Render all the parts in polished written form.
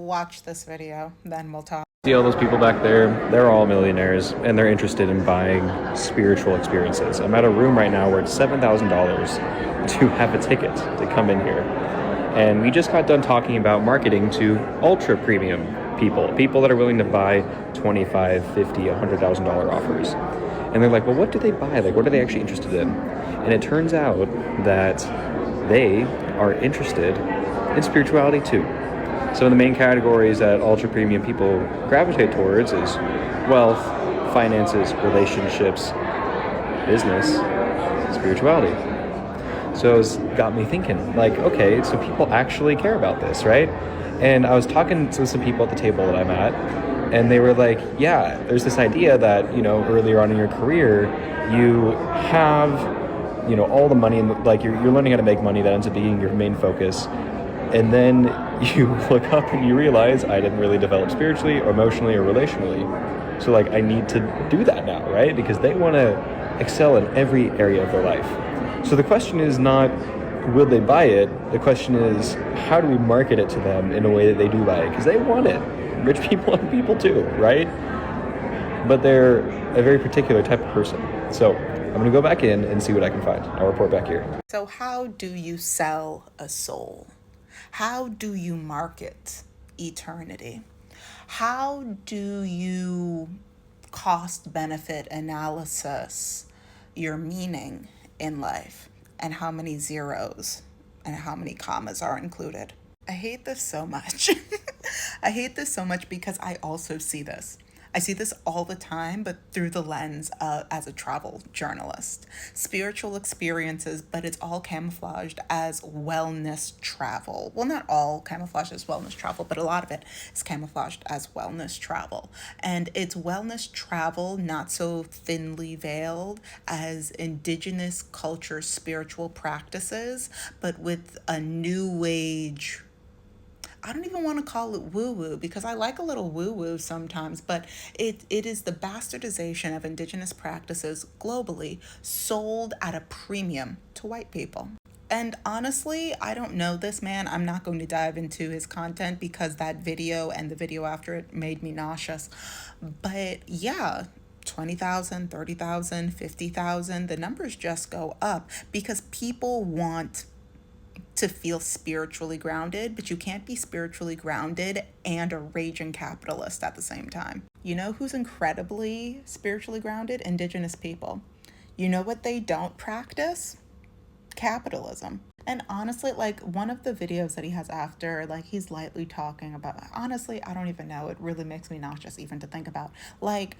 watch this video, then we'll talk. See all those people back there? They're all millionaires, and they're interested in buying spiritual experiences. I'm at a room right now where it's $7,000 to have a ticket to come in here. And we just got done talking about marketing to ultra premium people that are willing to buy $25,000, $50,000, $100,000 offers. And they're like, well, what do they buy? Like, what are they actually interested in? And it turns out that they are interested in spirituality too. So the main categories that ultra premium people gravitate towards is wealth, finances, relationships, business, spirituality. So it's got me thinking, like, okay, so people actually care about this, right? And I was talking to some people at the table that I'm at, and they were like, yeah, there's this idea that, you know, earlier on in your career, you have, you know, all the money, and like you're learning how to make money, that ends up being your main focus. And then you look up and you realize I didn't really develop spiritually or emotionally or relationally. So like I need to do that now, right? Because they want to excel in every area of their life. So the question is not, will they buy it? The question is, how do we market it to them in a way that they do buy it? Because they want it. Rich people are people too, right? But they're a very particular type of person. So I'm going to go back in and see what I can find. I'll report back here. So how do you sell a soul? How do you market eternity? How do you cost-benefit analysis your meaning in life, and how many zeros and how many commas are included? I hate this so much. I hate this so much because I also see this. I see this all the time, but through the lens as a travel journalist. Spiritual experiences, but it's all camouflaged as wellness travel. Well, not all camouflaged as wellness travel, but a lot of it is camouflaged as wellness travel. And it's wellness travel, not so thinly veiled as indigenous culture spiritual practices, but with a new age, I don't even want to call it woo-woo, because I like a little woo-woo sometimes, but it is the bastardization of indigenous practices globally sold at a premium to white people. And honestly, I don't know this man. I'm not going to dive into his content because that video and the video after it made me nauseous. But yeah, 20,000, 30,000, 50,000, the numbers just go up because people want to feel spiritually grounded, but you can't be spiritually grounded and a raging capitalist at the same time. You know who's incredibly spiritually grounded? Indigenous people. You know what they don't practice? Capitalism. And honestly, like one of the videos that he has after, like he's lightly talking about, honestly, I don't even know. It really makes me nauseous even to think about. Like,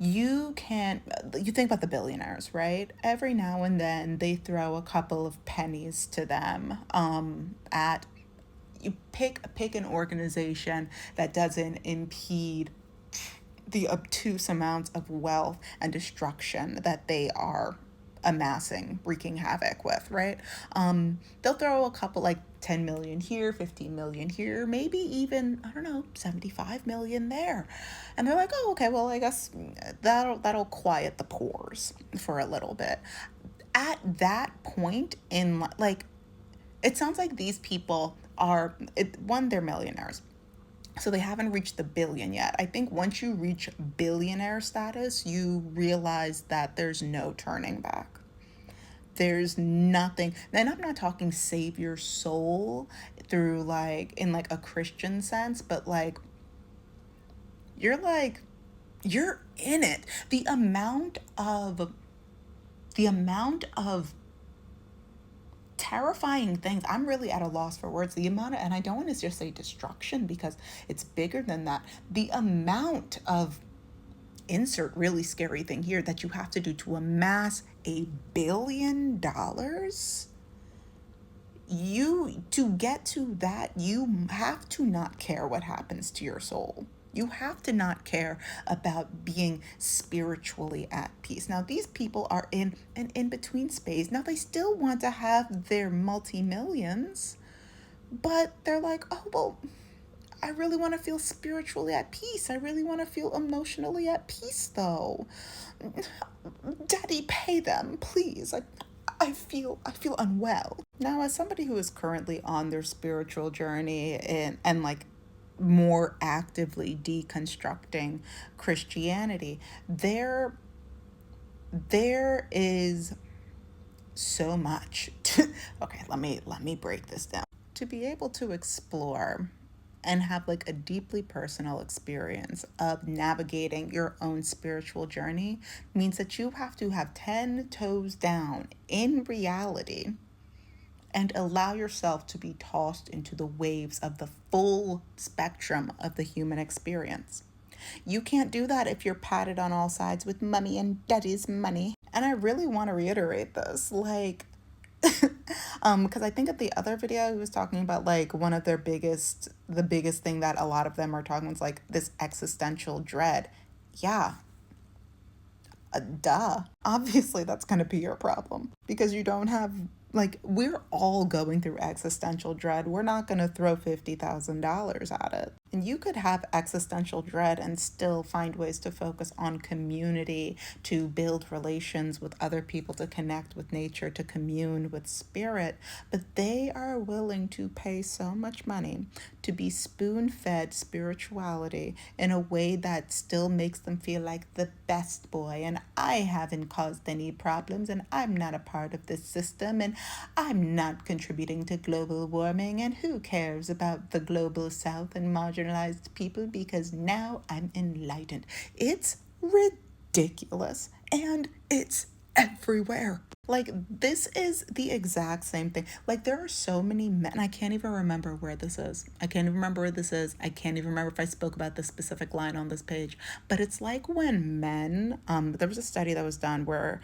you think about the billionaires, right? Every now and then they throw a couple of pennies to them at, you pick an organization that doesn't impede the obtuse amounts of wealth and destruction that they are amassing, wreaking havoc with, right? They'll throw a couple, like 10 million here, 15 million here, maybe even, I don't know, 75 million there. And they're like, oh, okay, well, I guess that'll quiet the pores for a little bit. At that point in, like, it sounds like these people are, they're millionaires. So they haven't reached the billion yet. I think once you reach billionaire status, you realize that there's no turning back. There's nothing. And I'm not talking save your soul through in a Christian sense, but you're in it. The amount of terrifying things, I'm really at a loss for words. The amount of, and I don't want to just say destruction because it's bigger than that. The amount of, insert really scary thing here, that you have to do to amass $1 billion. To get to that, you have to not care what happens to your soul. You have to not care about being spiritually at peace. Now, these people are in an in-between space. Now, they still want to have their multi-millions, but they're like, oh, well, I really want to feel spiritually at peace. I really want to feel emotionally at peace, though. Daddy, pay them, please. I feel unwell. Now, as somebody who is currently on their spiritual journey and more actively deconstructing Christianity. There is so much okay, let me break this down. To be able to explore and have like a deeply personal experience of navigating your own spiritual journey means that you have to have 10 toes down in reality and allow yourself to be tossed into the waves of the full spectrum of the human experience. You can't do that if you're patted on all sides with mommy and daddy's money. And I really want to reiterate this, like, because I think at the other video he was talking about like one of the biggest thing that a lot of them are talking is like this existential dread. Yeah, duh. Obviously, that's going to be your problem because you don't have, like, we're all going through existential dread. We're not going to throw $50,000 at it. And you could have existential dread and still find ways to focus on community, to build relations with other people, to connect with nature, to commune with spirit. But they are willing to pay so much money to be spoon fed spirituality in a way that still makes them feel like the best boy. And I haven't caused any problems, and I'm not a part of this system, and I'm not contributing to global warming, and who cares about the global south and marginalized people because now I'm enlightened. It's ridiculous and it's everywhere. Like, this is the exact same thing. Like, there are so many men. I can't even remember where this is. I can't even remember where this is. I can't even remember if I spoke about this specific line on this page. But it's like when men, there was a study that was done where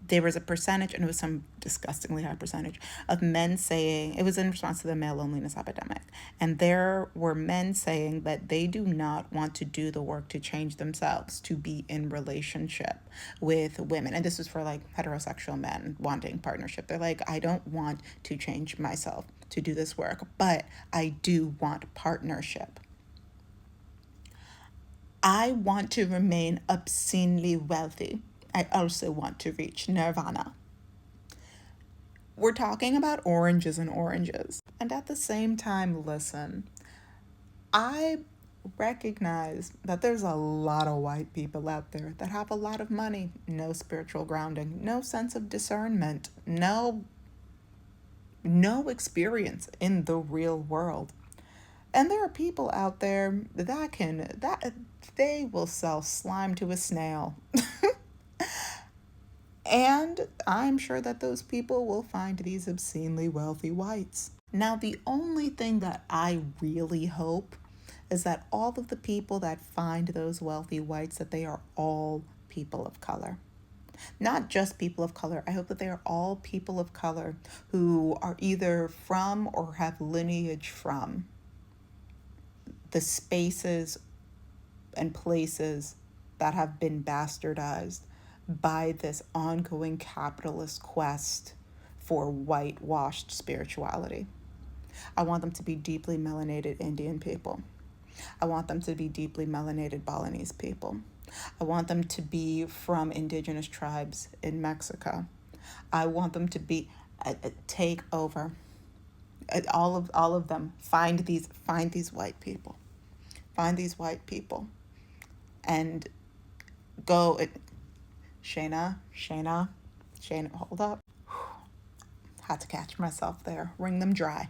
there was a percentage, and it was some disgustingly high percentage of men saying, it was in response to the male loneliness epidemic. And there were men saying that they do not want to do the work to change themselves, to be in relationship with women. And this was for like heterosexual men wanting partnership. They're like, I don't want to change myself to do this work, but I do want partnership. I want to remain obscenely wealthy. I also want to reach nirvana. We're talking about oranges and oranges. And at the same time, listen, I recognize that there's a lot of white people out there that have a lot of money, no spiritual grounding, no sense of discernment, no experience in the real world. And there are people out there that they will sell slime to a snail. And I'm sure that those people will find these obscenely wealthy whites. Now, the only thing that I really hope is that all of the people that find those wealthy whites, that they are all people of color. Not just people of color. I hope that they are all people of color who are either from or have lineage from the spaces and places that have been bastardized by this ongoing capitalist quest for whitewashed spirituality. I want them to be deeply melanated Indian people. I want them to be deeply melanated Balinese people. I want them to be from indigenous tribes in Mexico. I want them to be take over. All of them. Find these white people. Find these white people, and go. Shayna, hold up. Had to catch myself there. Wring them dry.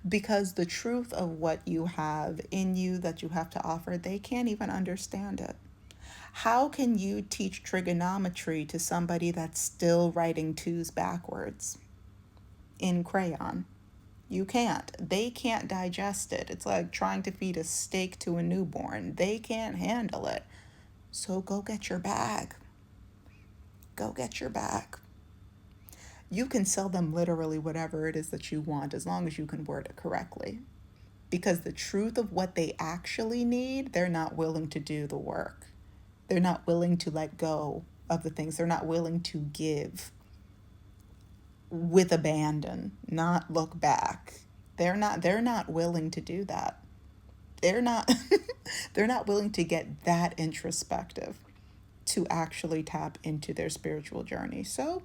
Because the truth of what you have in you that you have to offer, they can't even understand it. How can you teach trigonometry to somebody that's still writing twos backwards in crayon? You can't. They can't digest it. It's like trying to feed a steak to a newborn. They can't handle it. So go get your bag. Go get your bag. You can sell them literally whatever it is that you want as long as you can word it correctly. Because the truth of what they actually need, they're not willing to do the work. They're not willing to let go of the things. They're not willing to give with abandon, not look back. They're not willing to do that. They're not they're not willing to get that introspective to actually tap into their spiritual journey. So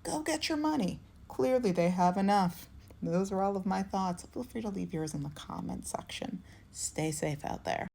go get your money. Clearly they have enough. Those are all of my thoughts. Feel free to leave yours in the comment section. Stay safe out there.